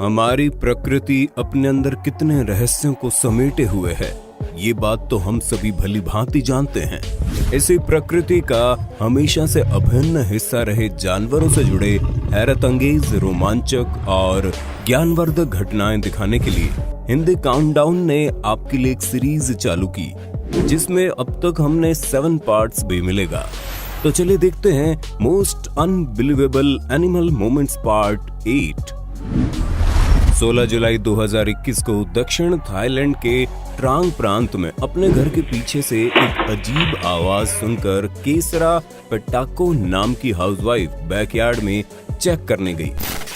हमारी प्रकृति अपने अंदर कितने रहस्यों को समेटे हुए है, ये बात तो हम सभी भली भांति जानते हैं। इसी प्रकृति का हमेशा से अभिन्न हिस्सा रहे जानवरों से जुड़े हैरत अंगेज, रोमांचक और ज्ञानवर्धक घटनाएं दिखाने के लिए हिंदी काउंटडाउन ने आपके लिए एक सीरीज चालू की, जिसमें अब तक हमने 7 पार्ट्स भी मिलेगा। तो चलिए देखते हैं most unbelievable animal moments part 8। 16 जुलाई 2021 को दक्षिण थाईलैंड के ट्रांग प्रांत में अपने घर के पीछे से एक अजीब आवाज सुनकर केसरा पेटाको नाम की हाउसवाइफ बैकयार्ड में चेक करने गई,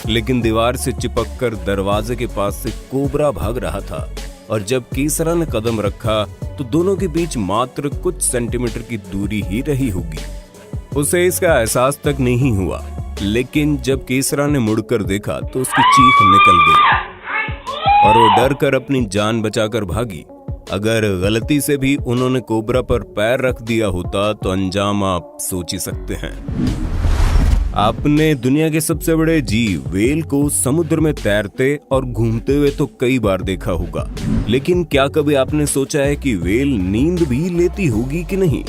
लेकिन दीवार से चिपककर दरवाजे के पास से कोबरा भाग रहा था और जब केसरा ने कदम रखा तो दोनों के बीच मात्र कुछ सेंटीमीटर की दूरी ही रही होगी। उसे इसका एहसास तक नहीं हुआ, लेकिन जब केसरा ने मुड़कर देखा तो उसकी चीख निकल गई और वो डर कर अपनी जान बचाकर भागी। अगर गलती से भी उन्होंने कोबरा पर पैर रख दिया होता तो अंजाम आप सोच ही सकते हैं। आपने दुनिया के सबसे बड़े जीव व्हेल को समुद्र में तैरते और घूमते हुए तो कई बार देखा होगा, लेकिन क्या कभी आपने सोचा है कि व्हेल नींद भी लेती होगी कि नहीं,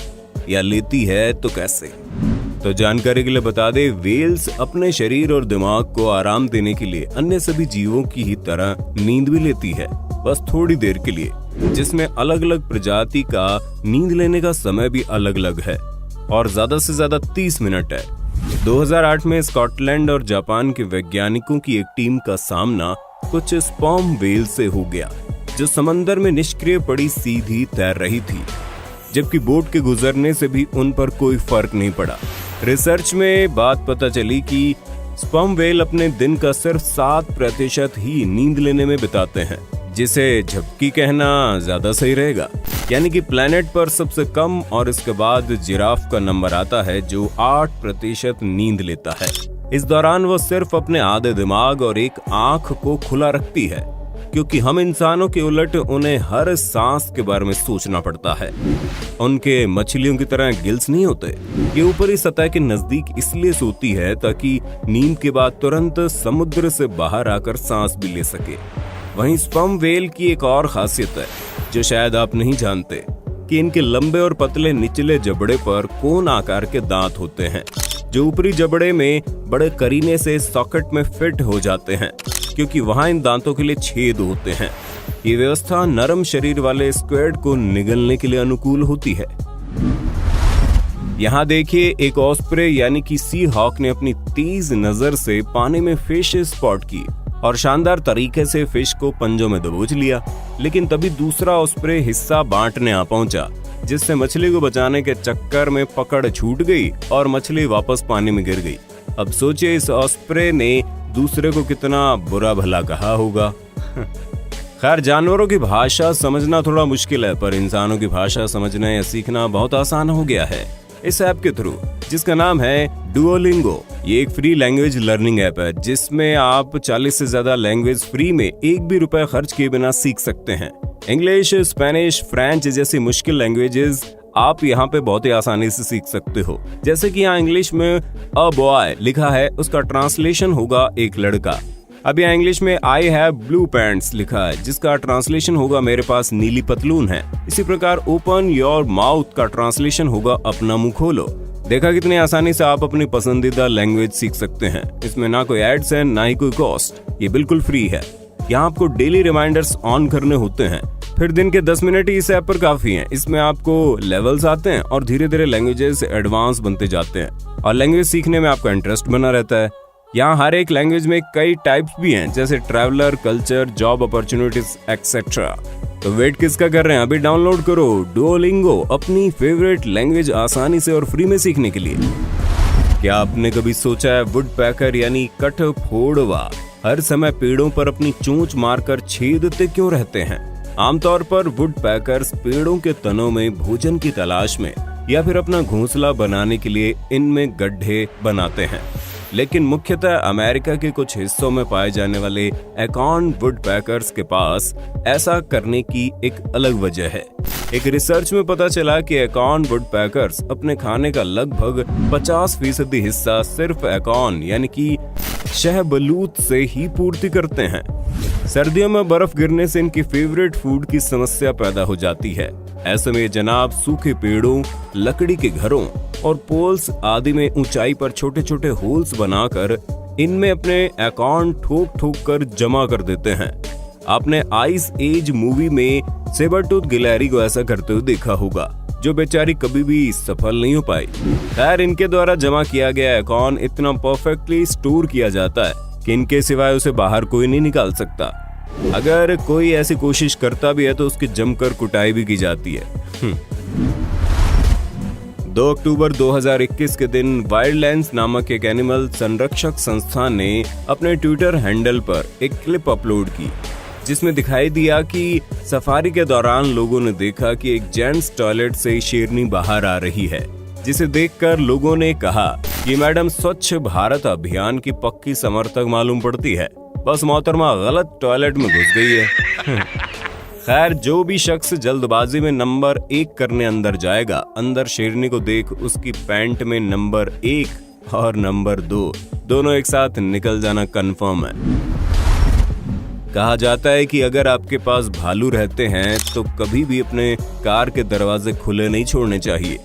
या लेती है तो कैसे? तो जानकारी के लिए बता दे, व्हेल्स अपने शरीर और दिमाग को आराम देने के लिए अन्य सभी जीवों की ही तरह नींद भी लेती है, बस थोड़ी देर के लिए, जिसमें अलग अलग प्रजाति का नींद लेने का समय भी अलग अलग है और ज्यादा से ज्यादा 30 मिनट है। 2008 में स्कॉटलैंड और जापान के वैज्ञानिकों की एक टीम का सामना कुछ स्पर्म व्हेल से हो गया, जो समंदर में निष्क्रिय पड़ी सीधी तैर रही थी, जबकि बोट के गुजरने से भी उन पर कोई फर्क नहीं पड़ा। रिसर्च में बात पता चली कि स्पर्म व्हेल अपने दिन का सिर्फ 7% ही नींद लेने में बिताते हैं, जिसे झपकी कहना ज्यादा सही रहेगा। यानी कि प्लेनेट पर सबसे कम और इसके बाद जिराफ का नंबर आता है जो 8% नींद लेता है। इस दौरान वो सिर्फ अपने आधे दिमाग और एक आंख को खुला रखती है, क्योंकि हम इंसानों के उलट उन्हें हर सांस के बारे में सोचना पड़ता है। उनके मछलियों की तरह गिल्स नहीं होते। ये ऊपरी सतह के नजदीक इसलिए सोती है ताकि नींद के बाद तुरंत समुद्र से बाहर आकर सांस भी ले सके। वहीं स्पर्म व्हेल की एक और खासियत है जो शायद आप नहीं जानते, कि इनके लंबे और पतले निचले जबड़े पर कोन आकार के दांत होते हैं, जो ऊपरी जबड़े में बड़े करीने से सॉकेट में फिट हो जाते हैं, क्योंकि वहां इन दांतों के लिए छेद होते हैं। ये व्यवस्था नरम शरीर वाले स्क्विड को निगलने के लिए अनुकूल होती है। यहाँ देखिए, एक ऑस्प्रे यानी कि सी हॉक ने अपनी तेज नजर से पानी में फिश स्पॉट की और शानदार तरीके से फिश को पंजों में दबोच लिया, लेकिन तभी दूसरा ऑस्प्रे हिस्सा बांटने आ पहुंचा, जिससे मछली को बचाने के चक्कर में पकड़ छूट गई और मछली वापस पानी में गिर गई। अब सोचिए, इस ऑस्प्रे ने दूसरे को कितना बुरा भला कहा होगा। खैर, जानवरों की भाषा समझना थोड़ा मुश्किल है, पर इंसानों की भाषा समझना या सीखना बहुत आसान हो गया है इस ऐप के थ्रू, जिसका नाम है डुओलिंगो। ये एक फ्री लैंग्वेज लर्निंग ऐप है, जिसमें आप 40 से ज्यादा लैंग्वेज फ्री में एक भी रुपए खर्च किए बिना सीख सकते हैं। इंग्लिश, स्पेनिश, फ्रेंच जैसी मुश्किल लैंग्वेजेस आप यहाँ पे बहुत ही आसानी से सीख सकते हो। जैसे कि यहाँ इंग्लिश में अ बॉय लिखा है, उसका ट्रांसलेशन होगा एक लड़का। अब यहाँ इंग्लिश में आई हैव ब्लू पैंट्स लिखा है, जिसका ट्रांसलेशन होगा मेरे पास नीली पतलून है। इसी प्रकार ओपन योर माउथ का ट्रांसलेशन होगा अपना मुंह खोलो। देखा कितनी आसानी से आप अपनी पसंदीदा लैंग्वेज सीख सकते हैं। इसमें ना कोई एड्स है, ना ही कोई कॉस्ट। ये बिल्कुल फ्री है। यहाँ आपको डेली रिमाइंडर्स ऑन करने होते हैं, फिर दिन के 10 मिनट ही इस ऐप पर काफी हैं। इसमें आपको लेवल्स आते हैं और धीरे धीरे लैंग्वेजेस एडवांस बनते जाते हैं और लैंग्वेज सीखने में आपका इंटरेस्ट बना रहता है। यहाँ हर एक लैंग्वेज में कई टाइप्स भी हैं, जैसे traveller, culture, job opportunities etcetera. तो वेट किसका कर रहे हैं, अभी डाउनलोड करो डुओलिंगो, अपनी फेवरेट लैंग्वेज आसानी से और फ्री में सीखने के लिए। क्या आपने कभी सोचा है वुडपैकर यानी कठफोड़वा हर समय पेड़ों पर अपनी चोंच मारकर छेदते क्यों रहते हैं? आमतौर पर वुडपैकर्स पेड़ों के तनों में भोजन की तलाश में या फिर अपना घोंसला बनाने के लिए इनमें गड्ढे बनाते हैं, लेकिन मुख्यतः अमेरिका के कुछ हिस्सों में पाए जाने वाले एकॉर्न वुडपैकर्स के पास ऐसा करने की एक अलग वजह है। एक रिसर्च में पता चला कि एकॉर्न वुडपैकर्स अपने खाने का लगभग 50% हिस्सा सिर्फ एकॉर्न यानी कि शहबलूत से ही पूर्ति करते हैं। सर्दियों में बर्फ गिरने से इनकी फेवरेट फूड की समस्या पैदा हो जाती है। ऐसे में जनाब सूखे पेड़ों, लकड़ी के घरों और पोल्स आदि में ऊंचाई पर छोटे छोटे होल्स बनाकर इनमें अपने अकाउंट ठोक ठोक कर जमा कर देते हैं। आपने आइस एज मूवी में सेबरटूथ गिलहरी को ऐसा करते हुए देखा होगा, जो बेचारी कभी भी सफल नहीं हो पाई। खैर, इनके द्वारा जमा किया गया अकाउंट इतना परफेक्टली स्टोर किया जाता है कि इनके सिवाय उसे बाहर कोई नहीं निकाल सकता। अगर कोई ऐसी कोशिश करता भी है तो उसकी जमकर कुटाई भी की जाती है। 2 अक्टूबर 2021 के दिन वाइल्डलैंड्स नामक एक एनिमल संरक्षक संस्थान ने अपने ट्विटर हैंडल पर एक क्लिप अपलोड की, जिसमें दिखाई दिया कि सफारी के दौरान लोगों ने देखा कि एक जेंट्स टॉयलेट से शेरनी बाहर आ रही है, जिसे देखकर लोगों ने कहा कि मैडम स्वच्छ भारत अभियान की पक्की समर्थक मालूम पड़ती है, बस मोहतरमा गलत टॉयलेट में घुस गई है। खैर, जो भी शख्स जल्दबाजी में नंबर 1 करने अंदर जाएगा, अंदर शेरनी को देख उसकी पैंट में नंबर 1 और नंबर 2 दोनों एक साथ निकल जाना कंफर्म है। कहा जाता है कि अगर आपके पास भालू रहते हैं तो कभी भी अपने कार के दरवाजे खुले नहीं छोड़ने चाहिए,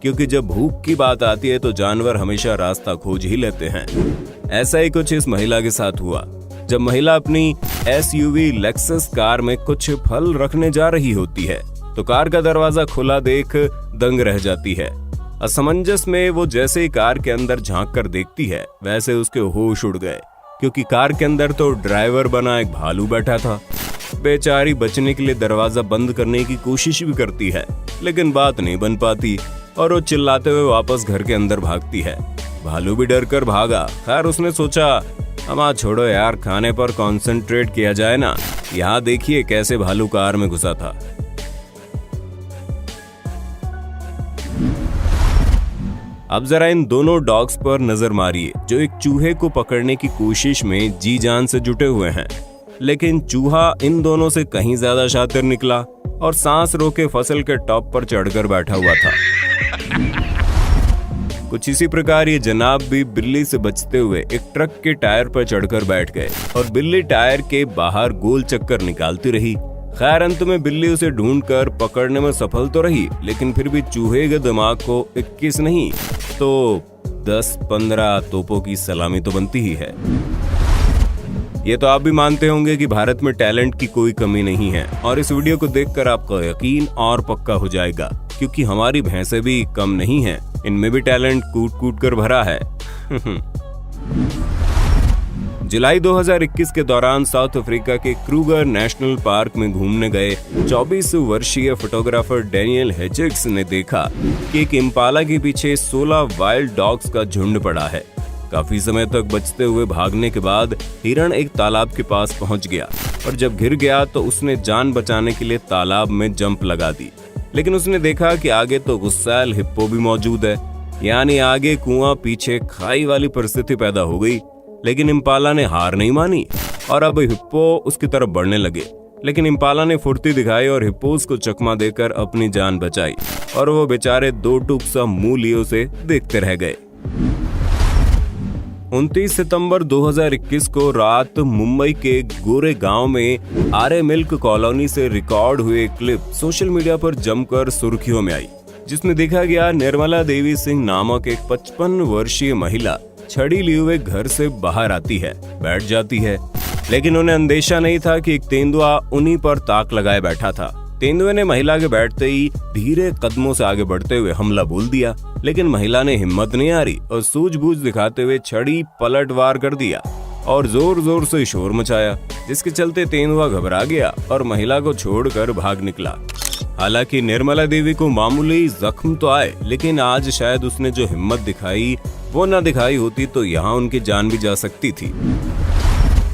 क्योंकि जब भूख की बात आती है तो जानवर हमेशा रास्ता खोज ही लेते हैं। ऐसा ही कुछ इस महिला के साथ हुआ, जब महिला अपनी SUV लेक्सस कार में कुछ फल रखने जा रही होती है तो कार का दरवाजा खुला देख दंग रह जाती है। असमंजस में वो जैसे ही कार के अंदर झांक कर देखती है, वैसे उसके होश उड़ गए, क्योंकि कार के अंदर तो ड्राइवर बना एक भालू बैठा था। बेचारी बचने के लिए दरवाजा बंद करने की कोशिश भी करती है, लेकिन बात नहीं बन पाती और वो चिल्लाते हुए वापस घर के अंदर भागती है। भालू भी डर कर भागा। खैर, उसने सोचा अमा छोड़ो यार, खाने पर कंसंट्रेट किया जाए ना। यहाँ देखिए कैसे भालू कार में घुसा था। अब जरा इन दोनों डॉग्स पर नजर मारिए, जो एक चूहे को पकड़ने की कोशिश में जी जान से जुटे हुए हैं, लेकिन चूहा इन दोनों से कहीं ज्यादा शातिर निकला और सांस रोके फसल के टॉप पर चढ़कर बैठा हुआ था। कुछ इसी प्रकार ये जनाब भी बिल्ली से बचते हुए एक ट्रक के टायर पर चढ़कर बैठ गए और बिल्ली टायर के बाहर गोल चक्कर निकालती रही। खैर, अंत में बिल्ली उसे ढूंढकर पकड़ने में सफल तो रही, लेकिन फिर भी चूहे के दिमाग को 21 नहीं तो 10-15 तोपों की सलामी तो बनती ही है। ये तो आप भी मानते होंगे कि भारत में टैलेंट की कोई कमी नहीं है, और इस वीडियो को देखकर आपका यकीन और पक्का हो जाएगा, क्योंकि हमारी भैंसें भी कम नहीं हैं, इनमें भी टैलेंट कूट कूट कर भरा है। जुलाई 2021 के दौरान साउथ अफ्रीका के क्रूगर नेशनल पार्क में घूमने गए 24 वर्षीय फोटोग्राफर डैनियल हेचिक्स ने देखा कि एक इम्पाला के पीछे 16 वाइल्ड डॉग्स का झुंड पड़ा है। काफी समय तक बचते हुए भागने के बाद हिरण एक तालाब के पास पहुंच गया, और जब गिर गया तो उसने जान बचाने के लिए तालाब में जंप लगा दी, लेकिन उसने देखा कि आगे तो गुस्सैल हिप्पो भी मौजूद है, यानी आगे कुआं पीछे खाई वाली परिस्थिति पैदा हो गई। लेकिन इम्पाला ने हार नहीं मानी और अब हिप्पो उसकी तरफ बढ़ने लगे, लेकिन इम्पाला ने फुर्ती दिखाई और हिप्पोस को चकमा देकर अपनी जान बचाई, और वो बेचारे 2 टूक सा मुंह लिए उसे देखते रह गए। 29 सितंबर 2021 को रात मुंबई के गोरे गांव में आर्य मिल्क कॉलोनी से रिकॉर्ड हुए क्लिप सोशल मीडिया पर जमकर सुर्खियों में आई, जिसमें देखा गया निर्मला देवी सिंह नामक एक 55 वर्षीय महिला छड़ी लिए हुए घर से बाहर आती है, बैठ जाती है, लेकिन उन्हें अंदेशा नहीं था कि एक तेंदुआ उन्हीं पर ताक लगाए बैठा था। तेंदुए ने महिला के बैठते ही धीरे कदमों से आगे बढ़ते हुए हमला बोल दिया, लेकिन महिला ने हिम्मत नहीं हारी और सूझबूझ दिखाते हुए छड़ी पलटवार कर दिया और जोर जोर से शोर मचाया, जिसके चलते तेंदुआ घबरा गया और महिला को छोड़कर भाग निकला। हालांकि निर्मला देवी को मामूली जख्म तो आए, लेकिन आज शायद उसने जो हिम्मत दिखाई वो न दिखाई होती तो यहाँ उनकी जान भी जा सकती थी।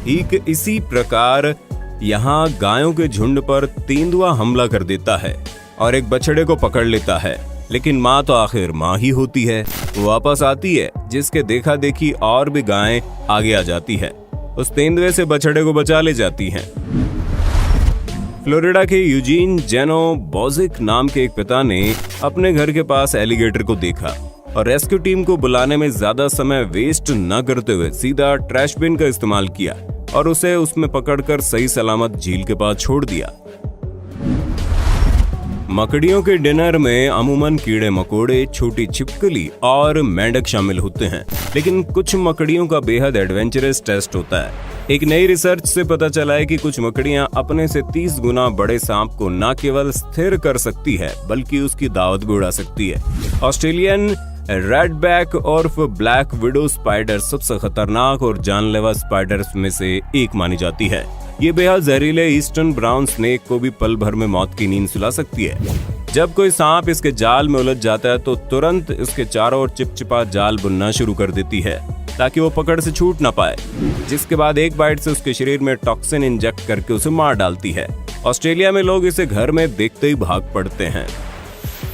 ठीक इसी प्रकार यहाँ गायों के झुंड पर तेंदुआ हमला कर देता है और एक बछड़े को पकड़ लेता है, लेकिन माँ तो आखिर माँ ही होती है। वो वापस आती है, जिसके देखा देखी और भी गायें आगे आ जाती है, उस तेंदुए से बछड़े को बचा ले जाती हैं। फ्लोरिडा के यूजीन जेनो बोजिक नाम के एक पिता ने अपने घर के पास एलिगेटर को देखा। और रेस्क्यू टीम को बुलाने में ज्यादा समय वेस्ट न करते हुए सीधा ट्रैश बिन का इस्तेमाल किया और उसे उसमें पकड़कर सही सलामत झील के पास छोड़ दिया। मकड़ियों के डिनर में अमूमन कीड़े मकोड़े, छोटी छिपकली और मेंढक शामिल होते हैं, लेकिन कुछ मकड़ियों का बेहद एडवेंचरस टेस्ट होता है। एक नई रिसर्च से पता चला है कि कुछ मकड़ियां अपने से 30 गुना बड़े सांप को न केवल स्थिर कर सकती है बल्कि उसकी दावत भी उड़ा सकती है। ऑस्ट्रेलियन रेडबैक और ब्लैक विडो स्पाइडर सबसे खतरनाक और जानलेवा स्पाइडर्स में से एक मानी जाती है। ये बेहद जहरीले ईस्टर्न ब्राउन स्नेक को भी पल भर में मौत की नींद सुला सकती है। जब कोई सांप इसके जाल में उलझ जाता है तो तुरंत इसके चारों ओर चिपचिपा जाल बुनना शुरू कर देती है ताकि वो पकड़ से छूट ना पाए, जिसके बाद एक बाइट से उसके शरीर में टॉक्सिन इंजेक्ट करके उसे मार डालती है। ऑस्ट्रेलिया में लोग इसे घर में देखते ही भाग पड़ते हैं।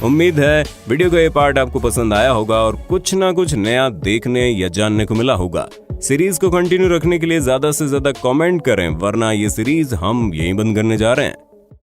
उम्मीद है वीडियो का ये पार्ट आपको पसंद आया होगा और कुछ ना कुछ नया देखने या जानने को मिला होगा। सीरीज को कंटिन्यू रखने के लिए ज्यादा से ज्यादा कमेंट करें, वरना ये सीरीज हम यहीं बंद करने जा रहे हैं।